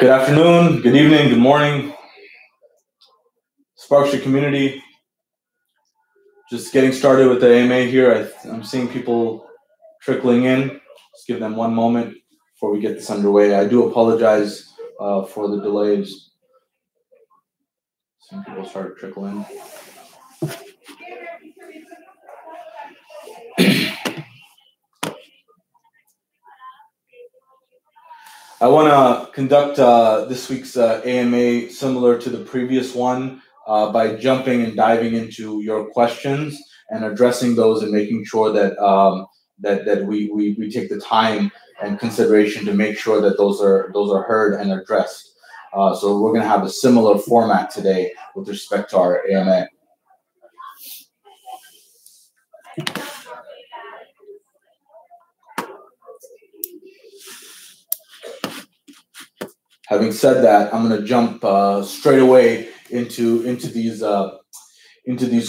Good afternoon, good evening, good morning, Sparkster community. Just getting started with the AMA here. I'm seeing people trickling in. Just give them one moment before we get this underway. I do apologize for the delays. Some people started trickling in. I want to conduct this week's AMA similar to the previous one by jumping and diving into your questions and addressing those and making sure that that we take the time and consideration to make sure that those are heard and addressed. So we're going to have a similar format today with respect to our AMA. Having said that, I'm going to jump straight away into these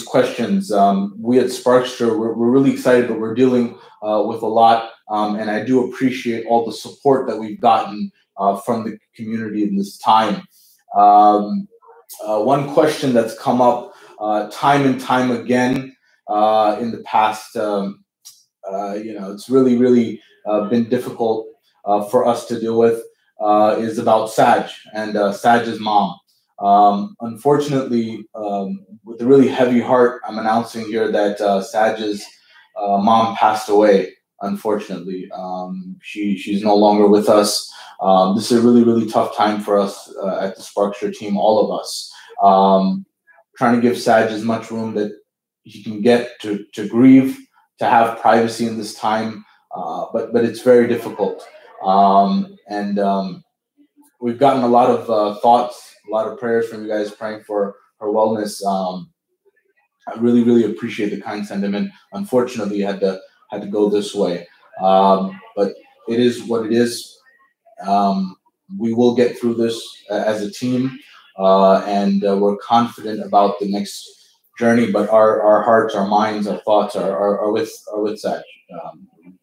questions. We at Sparkster, we're really excited, but we're dealing with a lot, and I do appreciate all the support that we've gotten from the community in this time. One question that's come up time and time again in the past, it's really been difficult for us to deal with. Is about Saj and Saj's mom. Unfortunately, with a really heavy heart, I'm announcing here that Saj's mom passed away. Unfortunately, she's no longer with us. This is a really tough time for us at the Sparkster team, all of us. Trying to give Saj as much room that he can get to grieve, to have privacy in this time, but it's very difficult. We've gotten a lot of thoughts, a lot of prayers from you guys praying for her wellness. I really appreciate the kind sentiment. Unfortunately, had to go this way, but it is what it is. We will get through this as a team, and we're confident about the next journey. But our hearts, our minds, our thoughts are with Saj.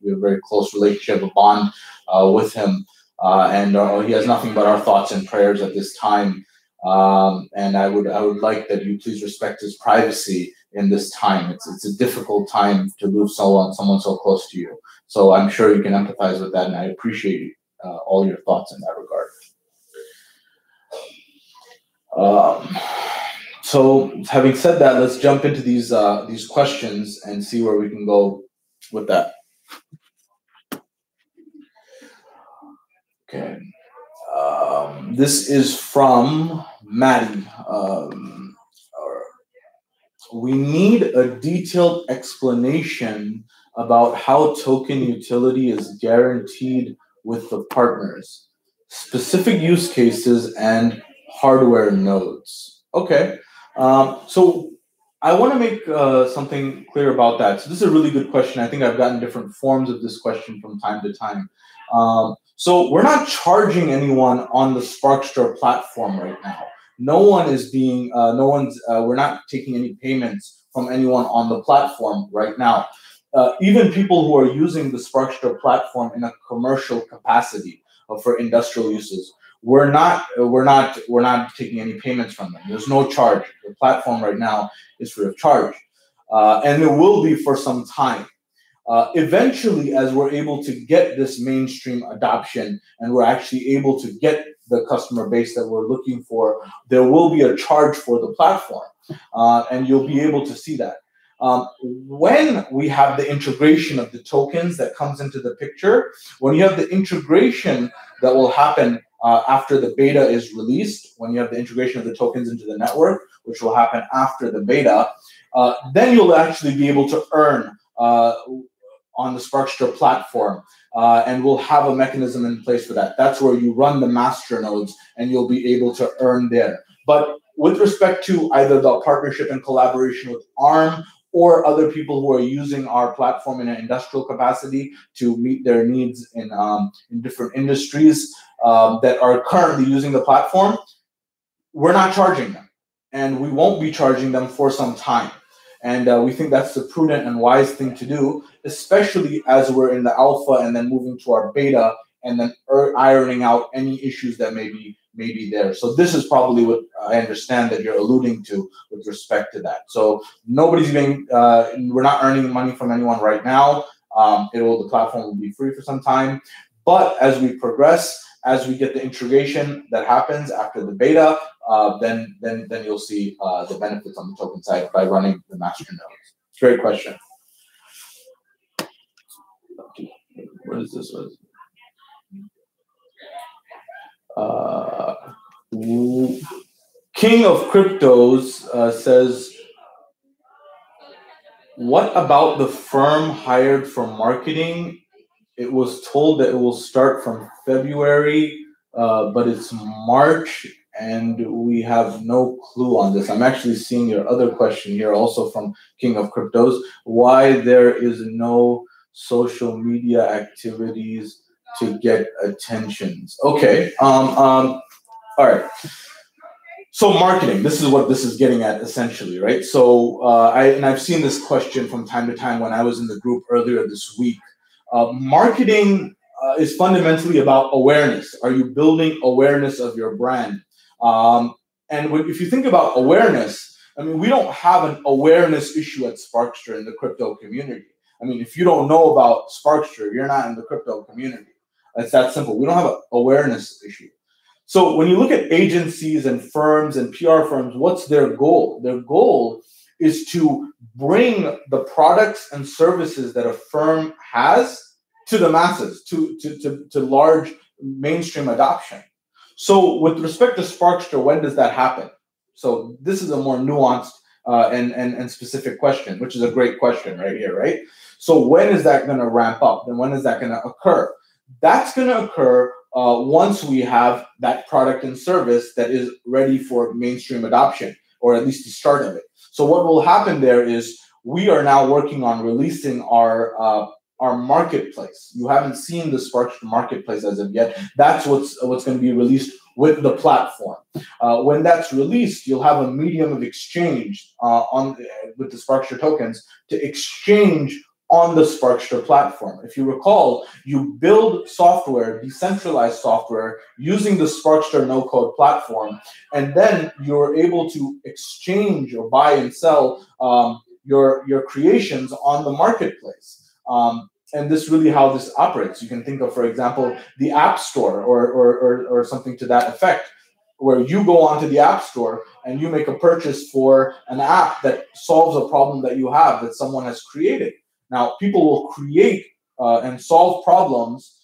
We have a very close relationship, a bond with him, and he has nothing but our thoughts and prayers at this time. And I would like that you please respect his privacy in this time. It's a difficult time to lose someone so close to you. So I'm sure you can empathize with that, and I appreciate all your thoughts in that regard. So having said that, let's jump into these questions and see where we can go with that. Okay, this is from Maddie. We need a detailed explanation about how token utility is guaranteed with the partners, specific use cases, and hardware nodes. Okay, so I want to make something clear about that. So this is a really good question. I think I've gotten different forms of this question from time to time. So we're not charging anyone on the Sparkster platform right now. We're not taking any payments from anyone on the platform right now. Even people who are using the Sparkster platform in a commercial capacity for industrial uses, we're not taking any payments from them. There's no charge. The platform right now is free of charge, and it will be for some time. Eventually, as we're able to get this mainstream adoption and we're actually able to get the customer base that we're looking for, there will be a charge for the platform, and you'll be able to see that. When we have the integration of the tokens that comes into the picture, when you have the integration that will happen after the beta is released, when you have the integration of the tokens into the network, which will happen after the beta, then you'll actually be able to earn on the Sparkster platform, and we'll have a mechanism in place for that. That's where you run the master nodes, and you'll be able to earn there. But with respect to either the partnership and collaboration with ARM or other people who are using our platform in an industrial capacity to meet their needs in different industries that are currently using the platform, we're not charging them, and we won't be charging them for some time. And we think that's the prudent and wise thing to do, especially as we're in the alpha and then moving to our beta and then ironing out any issues that may be there. So this is probably what I understand that you're alluding to with respect to that. So nobody's being, we're not earning money from anyone right now. The platform will be free for some time, but as we progress, as we get the integration that happens after the beta, then you'll see the benefits on the token side by running the master nodes. Great question. What is this? King of Cryptos says, what about the firm hired for marketing? It was told that it will start from February, but it's March, and we have no clue on this. I'm actually seeing your other question here also from King of Cryptos. Why there is no social media activities to get attentions? Okay. All right. So marketing, this is what this is getting at essentially, right? So I've seen this question from time to time when I was in the group earlier this week. Marketing is fundamentally about awareness. Are you building awareness of your brand? If you think about awareness, I mean, we don't have an awareness issue at Sparkster in the crypto community. I mean, if you don't know about Sparkster, you're not in the crypto community. It's that simple. We don't have an awareness issue. So when you look at agencies and firms and PR firms, what's their goal? Their goal is to bring the products and services that a firm has to the masses, to large mainstream adoption. So with respect to Sparkster, when does that happen? So this is a more nuanced and specific question, which is a great question right here, right? So when is that going to ramp up? And when is that going to occur? That's going to occur once we have that product and service that is ready for mainstream adoption, or at least the start of it. So what will happen there is we are now working on releasing our marketplace. You haven't seen the Sparkster marketplace as of yet. That's what's going to be released with the platform. When that's released, you'll have a medium of exchange with the Sparkster tokens to exchange on the Sparkster platform. If you recall, you build software, decentralized software, using the Sparkster no-code platform, and then you're able to exchange or buy and sell your creations on the marketplace. And this is really how this operates. You can think of, for example, the App Store or something to that effect, where you go onto the App Store and you make a purchase for an app that solves a problem that you have that someone has created. Now, people will create and solve problems,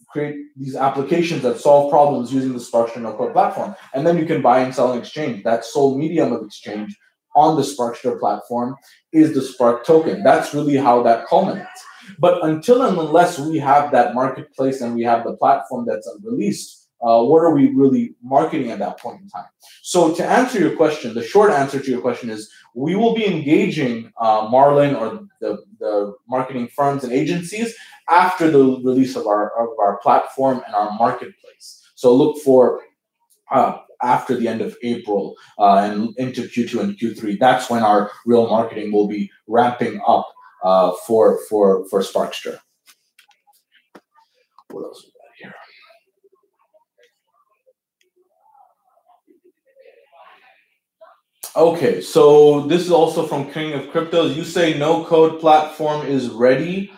create these applications that solve problems using the Sparkster no-code platform. And then you can buy and sell and exchange. That sole medium of exchange on the Sparkster platform is the Spark token. That's really how that culminates. But until and unless we have that marketplace and we have the platform that's released, what are we really marketing at that point in time? So to answer your question, the short answer to your question is we will be engaging Marlin or the marketing firms and agencies after the release of our platform and our marketplace. So look for after the end of April and into Q2 and Q3. That's when our real marketing will be ramping up for Sparkster. What else we got here? Okay, so this is also from King of Cryptos. You say no code platform is ready.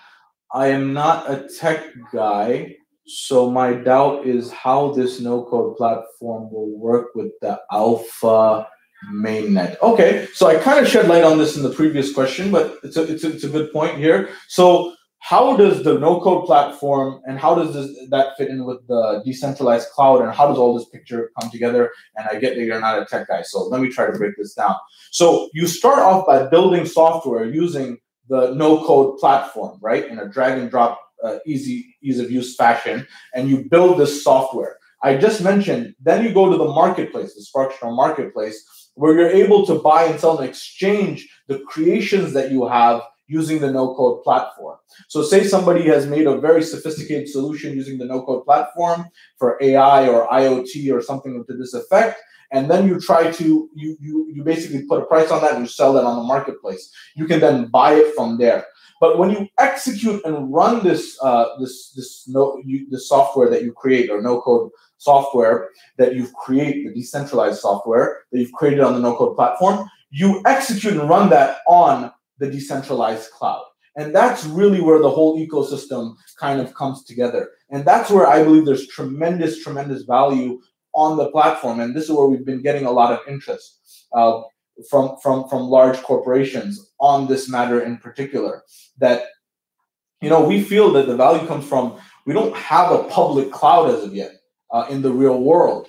I am not a tech guy, so my doubt is how this no code platform will work with the alpha mainnet. Okay, so I kind of shed light on this in the previous question, but it's a good point here. So how does the no-code platform and how does that fit in with the decentralized cloud, and how does all this picture come together? And I get that you're not a tech guy, so let me try to break this down. So you start off by building software using the no-code platform, right, in a drag and drop, ease of use fashion, and you build this software. I just mentioned, then you go to the marketplace, the Sparkster marketplace, where you're able to buy and sell and exchange the creations that you have using the no-code platform. So say somebody has made a very sophisticated solution using the no-code platform for AI or IoT or something to this effect, and then you try to, you basically put a price on that and you sell that on the marketplace. You can then buy it from there. But when you execute and run this software that you create, or no code software that you've created, the decentralized software that you've created on the no code platform, you execute and run that on the decentralized cloud. And that's really where the whole ecosystem kind of comes together. And that's where I believe there's tremendous, tremendous value on the platform. And this is where we've been getting a lot of interest from large corporations on this matter in particular. That, we feel that the value comes from, we don't have a public cloud as of yet in the real world.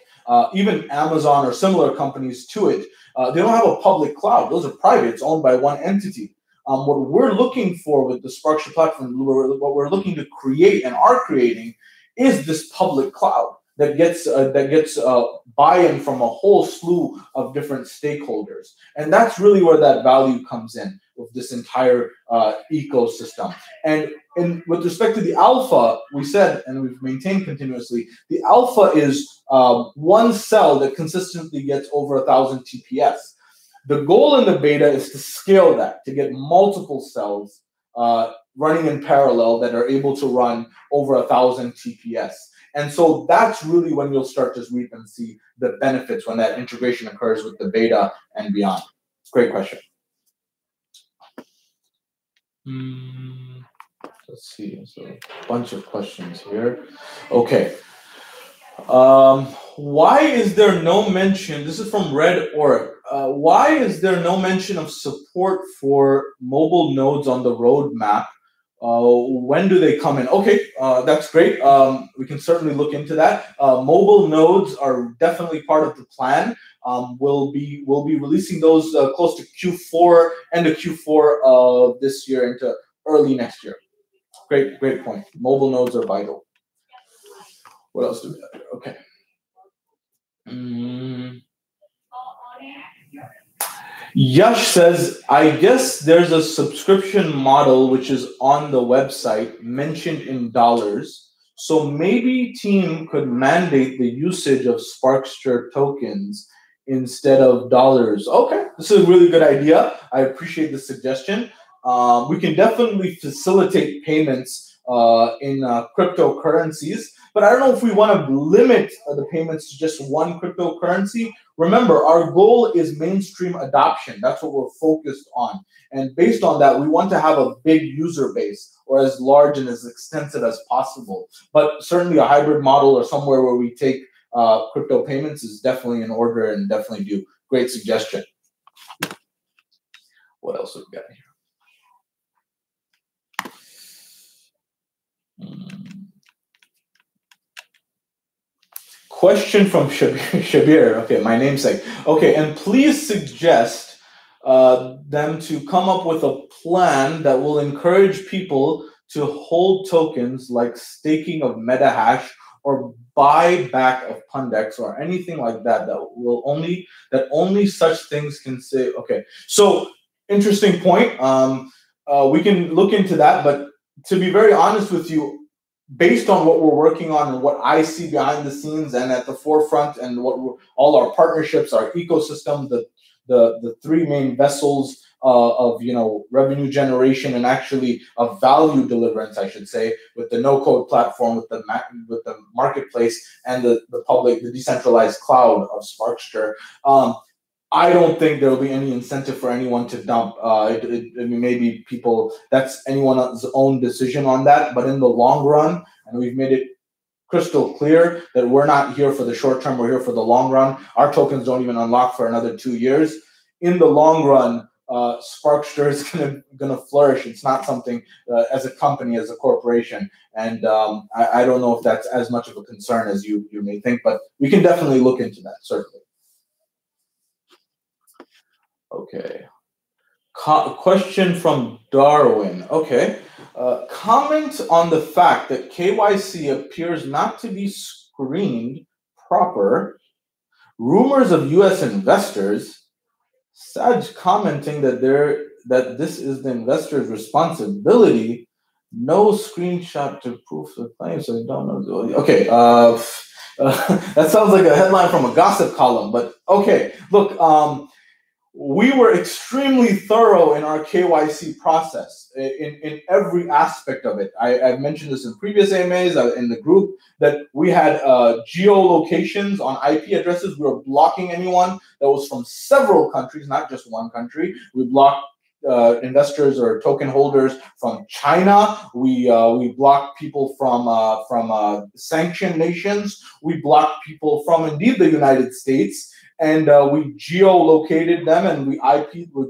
Even Amazon or similar companies to it, they don't have a public cloud. Those are private. It's owned by one entity. What we're looking for with the Sparkster platform, what we're looking to create and are creating, is this public cloud that gets buy-in from a whole slew of different stakeholders. And that's really where that value comes in with this entire ecosystem. And with respect to the alpha, we said, and we've maintained continuously, the alpha is one cell that consistently gets over 1,000 TPS. The goal in the beta is to scale that, to get multiple cells running in parallel that are able to run over 1,000 TPS. And so that's really when you'll start to reap and see the benefits when that integration occurs with the beta and beyond. Great question. Let's see. So a bunch of questions here. Okay. Why is there no mention? This is from Red Orc. Why is there no mention of support for mobile nodes on the roadmap? When do they come in? Okay, that's great. We can certainly look into that. Mobile nodes are definitely part of the plan. We'll be releasing those close to Q4, end of Q4 of this year into early next year. Great point. Mobile nodes are vital. What else do we have here? Okay. Yash says, I guess there's a subscription model which is on the website mentioned in dollars. So maybe team could mandate the usage of Sparkster tokens instead of dollars. Okay, this is a really good idea. I appreciate the suggestion. We can definitely facilitate payments in cryptocurrencies, but I don't know if we want to limit the payments to just one cryptocurrency. Remember, our goal is mainstream adoption. That's what we're focused on. And based on that, we want to have a big user base, or as large and as extensive as possible. But certainly a hybrid model or somewhere where we take crypto payments is definitely in order and definitely do. Great suggestion. What else have we got here? Question from Shabir. Okay, my namesake. Okay, and please suggest them to come up with a plan that will encourage people to hold tokens like staking of MetaHash or buyback of Pundex or anything like that. That only such things can say. Okay, so interesting point. We can look into that, but to be very honest with you, based on what we're working on and what I see behind the scenes and at the forefront, and what all our partnerships, our ecosystem, the three main vessels of revenue generation and actually of value deliverance, I should say, with the no-code platform, with the marketplace, and the decentralized cloud of Sparkster. I don't think there will be any incentive for anyone to dump. Maybe people, that's anyone's own decision on that. But in the long run, and we've made it crystal clear that we're not here for the short term, we're here for the long run. Our tokens don't even unlock for another 2 years. In the long run, Sparkster is gonna flourish. It's not something as a company, as a corporation. And I don't know if that's as much of a concern as you may think, but we can definitely look into that, certainly. Okay. Question from Darwin. Okay. Comment on the fact that KYC appears not to be screened proper. Rumors of U.S. investors. Saj commenting that this is the investor's responsibility. No screenshot to proof the claim, so I don't know. Okay. That sounds like a headline from a gossip column, but okay. Look, we were extremely thorough in our KYC process in every aspect of it. I've mentioned this in previous AMAs in the group that we had geolocations on IP addresses. We were blocking anyone that was from several countries, not just one country. We blocked investors or token holders from China. We blocked people from sanctioned nations. We blocked people from indeed the United States. And we geolocated them, and we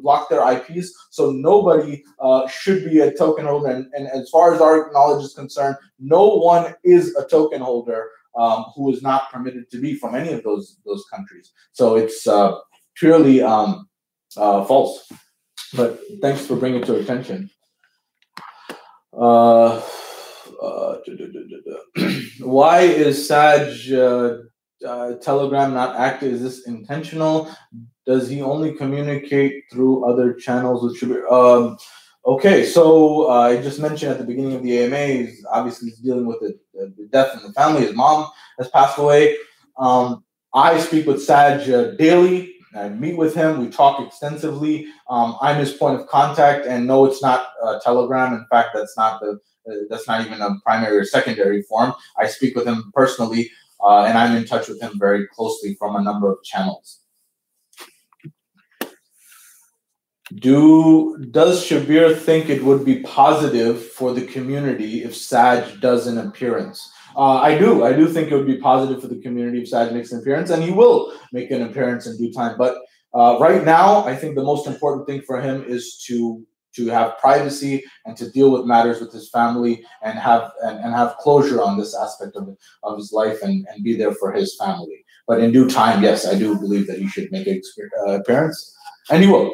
blocked their IPs, so nobody should be a token holder. And as far as our knowledge is concerned, no one is a token holder who is not permitted to be from any of those countries. So it's purely false. But thanks for bringing it to attention. Why is Saj Telegram not active? Is this intentional? Does he only communicate through other channels? Which should be, okay, so I just mentioned at the beginning of the AMA, obviously he's dealing with the death in the family. His mom has passed away. I speak with Saj daily. I meet with him. We talk extensively. I'm his point of contact, and no, it's not Telegram. In fact, that's not even a primary or secondary form. I speak with him personally. And I'm in touch with him very closely from a number of channels. Does Shabir think it would be positive for the community if Saj does an appearance? I do think it would be positive for the community if Saj makes an appearance, and he will make an appearance in due time. But right now, I think the most important thing for him is to have privacy and to deal with matters with his family and have closure on this aspect of his life and be there for his family. But in due time, yes, I do believe that he should make an appearance, and he will.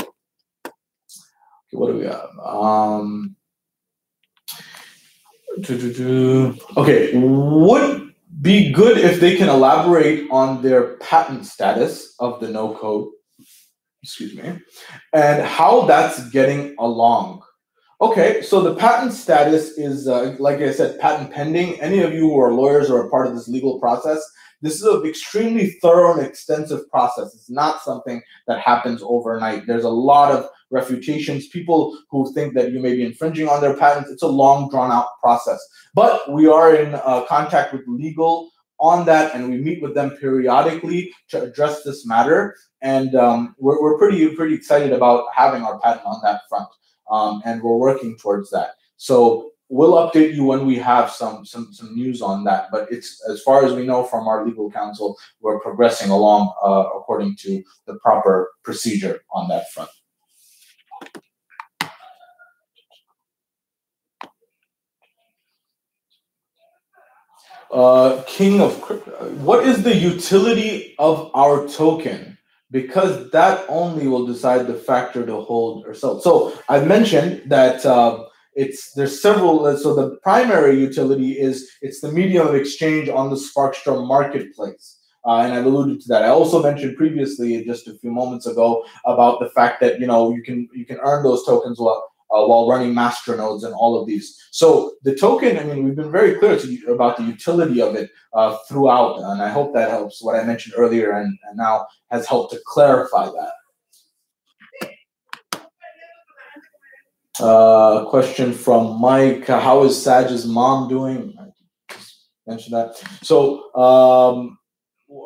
Okay, what do we have? Okay, would be good if they can elaborate on their patent status of the no code. Excuse me, and how that's getting along. Okay, so the patent status is, like I said, patent pending. Any of you who are lawyers or are part of this legal process, this is an extremely thorough and extensive process. It's not something that happens overnight. There's a lot of refutations, people who think that you may be infringing on their patents. It's a long, drawn-out process. But we are in contact with legal on that, and we meet with them periodically to address this matter. And we're pretty excited about having our patent on that front, and we're working towards that. So we'll update you when we have some news on that. But it's, as far as we know from our legal counsel, we're progressing along according to the proper procedure on that front. King of Crypto, what is the utility of our token? Because that only will decide the factor to hold or sell. So I've mentioned that there's several. So the primary utility is it's the medium of exchange on the Sparkster marketplace. And I've alluded to that. I also mentioned previously, just a few moments ago, about the fact that you can earn those tokens while running masternodes and all of these. So the token, I mean, we've been very clear to you about the utility of it throughout, and I hope that helps. What I mentioned earlier and now has helped to clarify that. Question from Mike: how is Saj's mom doing? I just mentioned that. So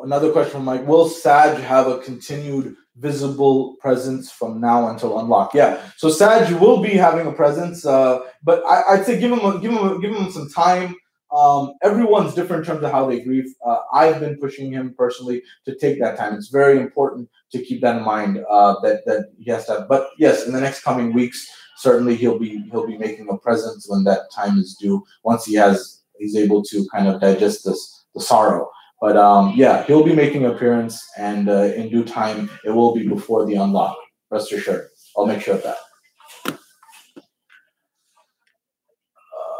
another question from Mike: will Saj have a continued visible presence from now until unlock? Yeah, so Saj will be having a presence, but I'd say give him some time. Everyone's different in terms of how they grieve. I've been pushing him personally to take that time. It's very important to keep that in mind, that he has to have. But yes, in the next coming weeks, certainly he'll be making a presence when that time is due, once he's able to kind of digest the sorrow. But yeah, he'll be making an appearance, and in due time, it will be before the unlock. Rest assured. I'll make sure of that.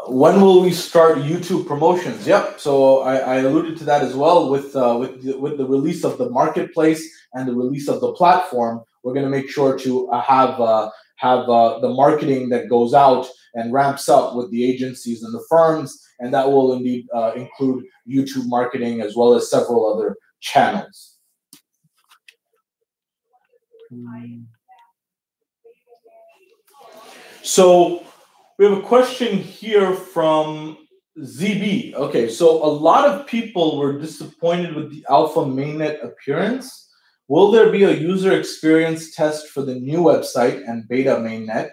When will we start YouTube promotions? Yep. So I alluded to that as well with the release of the marketplace and the release of the platform. We're going to make sure to have the marketing that goes out and ramps up with the agencies and the firms, and that will indeed include YouTube marketing as well as several other channels. So we have a question here from ZB. Okay, so a lot of people were disappointed with the alpha mainnet appearance. Will there be a user experience test for the new website and beta mainnet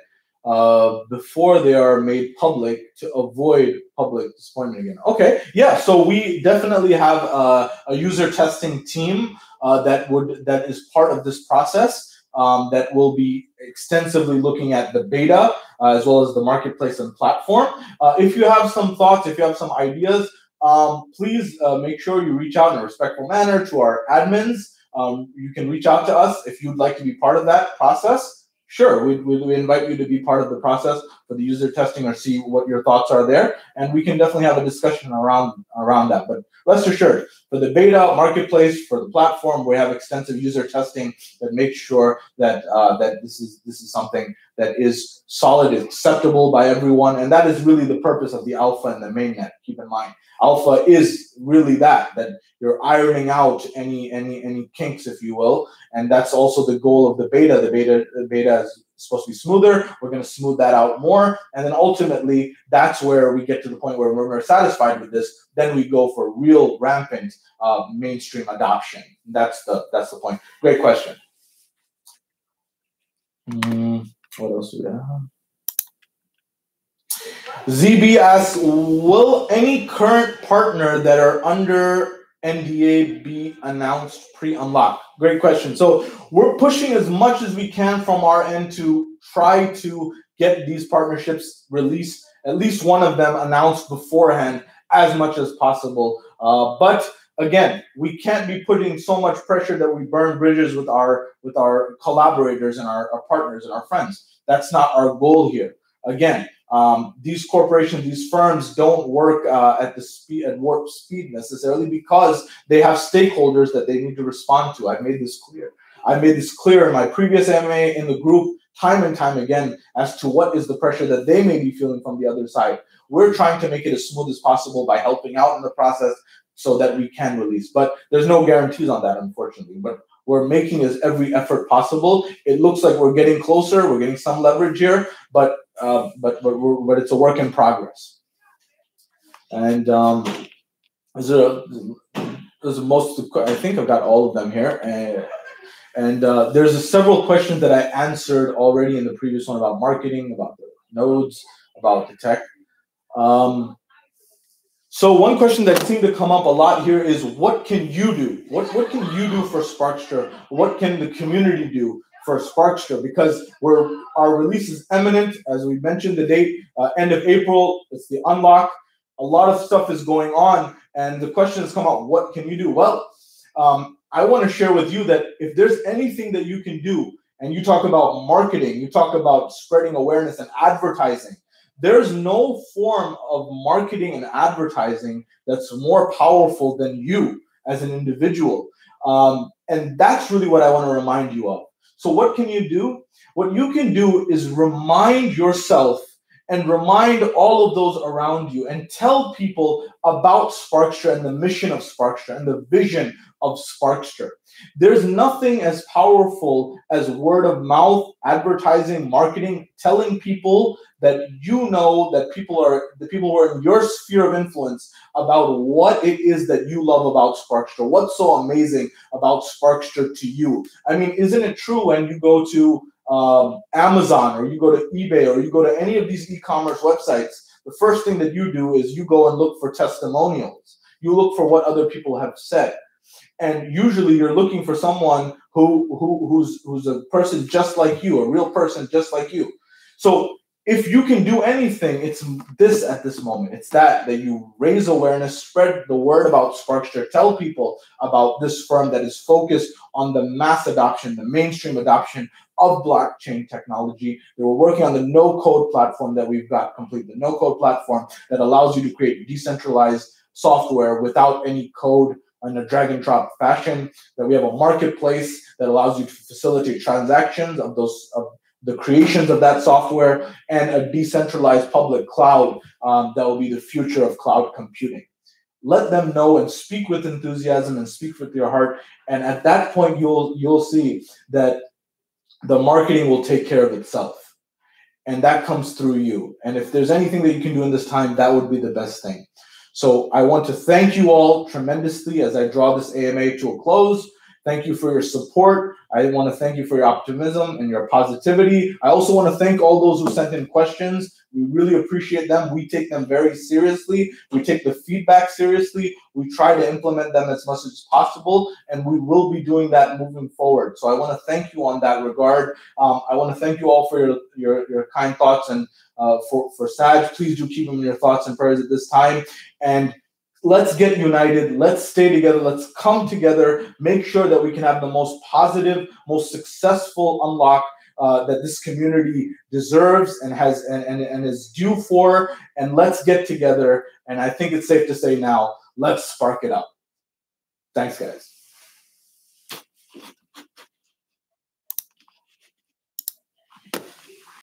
before they are made public to avoid public disappointment again? Okay, yeah. So we definitely have a user testing team that is part of this process. That will be extensively looking at the beta as well as the marketplace and platform. If you have some thoughts, if you have some ideas, please make sure you reach out in a respectful manner to our admins. You can reach out to us if you'd like to be part of that process. Sure, we invite you to be part of the process for the user testing or see what your thoughts are there, and we can definitely have a discussion around that. But rest assured, for the beta marketplace, for the platform, we have extensive user testing that makes sure that that this is something that is solid, acceptable by everyone, and that is really the purpose of the alpha and the mainnet. Keep in mind, alpha is really that you're ironing out any kinks, if you will, and that's also the goal of the beta. The beta is supposed to be smoother. We're going to smooth that out more, and then ultimately that's where we get to the point where when we're satisfied with this, then we go for real rampant mainstream adoption. That's the point. Great question. What else do we have? ZB asks, will any current partner that are under NDA be announced pre-unlock? Great question. So we're pushing as much as we can from our end to try to get these partnerships released, at least one of them announced beforehand as much as possible. But again, we can't be putting so much pressure that we burn bridges with our collaborators and our partners and our friends. That's not our goal here. Again, these corporations, these firms don't work at warp speed necessarily because they have stakeholders that they need to respond to. I've made this clear. I made this clear in my previous MA in the group time and time again as to what is the pressure that they may be feeling from the other side. We're trying to make it as smooth as possible by helping out in the process so that we can release. But there's no guarantees on that, unfortunately. But we're making every effort possible. It looks like we're getting closer. We're getting some leverage here, but it's a work in progress. And there's most. I think I've got all of them here. And there's several questions that I answered already in the previous one about marketing, about the nodes, about the tech. So one question that seemed to come up a lot here is, what can you do? What can you do for Sparkster? What can the community do for Sparkster? Because our release is imminent, as we mentioned, the date, end of April. It's the unlock. A lot of stuff is going on, and the question has come up, what can you do? Well, I want to share with you that if there's anything that you can do, and you talk about marketing, you talk about spreading awareness and advertising, there's no form of marketing and advertising that's more powerful than you as an individual. And that's really what I want to remind you of. So what can you do? What you can do is remind yourself and remind all of those around you and tell people about Sparkster and the mission of Sparkster and the vision of Sparkster. There's nothing as powerful as word of mouth, advertising, marketing, telling people that you know that the people who are in your sphere of influence about what it is that you love about Sparkster, what's so amazing about Sparkster to you. I mean, isn't it true when you go to Amazon or you go to eBay or you go to any of these e-commerce websites, the first thing that you do is you go and look for testimonials. You look for what other people have said. And usually you're looking for someone who's a person just like you, a real person just like you. So if you can do anything, it's this at this moment. It's that you raise awareness, spread the word about Sparkster, tell people about this firm that is focused on the mass adoption, the mainstream adoption of blockchain technology. They were working on the no-code platform that we've got complete, the no-code platform that allows you to create decentralized software without any code in a drag and drop fashion, that we have a marketplace that allows you to facilitate transactions of the creations of that software, and a decentralized public cloud that will be the future of cloud computing. Let them know and speak with enthusiasm and speak with your heart. And at that point, you'll see that the marketing will take care of itself. and that comes through you. And if there's anything that you can do in this time, that would be the best thing. So I want to thank you all tremendously as I draw this AMA to a close. Thank you for your support. I want to thank you for your optimism and your positivity. I also want to thank all those who sent in questions. We really appreciate them. We take them very seriously. We take the feedback seriously. We try to implement them as much as possible, and we will be doing that moving forward. So I want to thank you on that regard. I want to thank you all for your kind thoughts, and for Saj, please do keep him in your thoughts and prayers at this time. And let's get united. Let's stay together. Let's come together. Make sure that we can have the most positive, most successful unlock that this community deserves and has and is due for. And let's get together. And I think it's safe to say now, let's spark it up. Thanks, guys.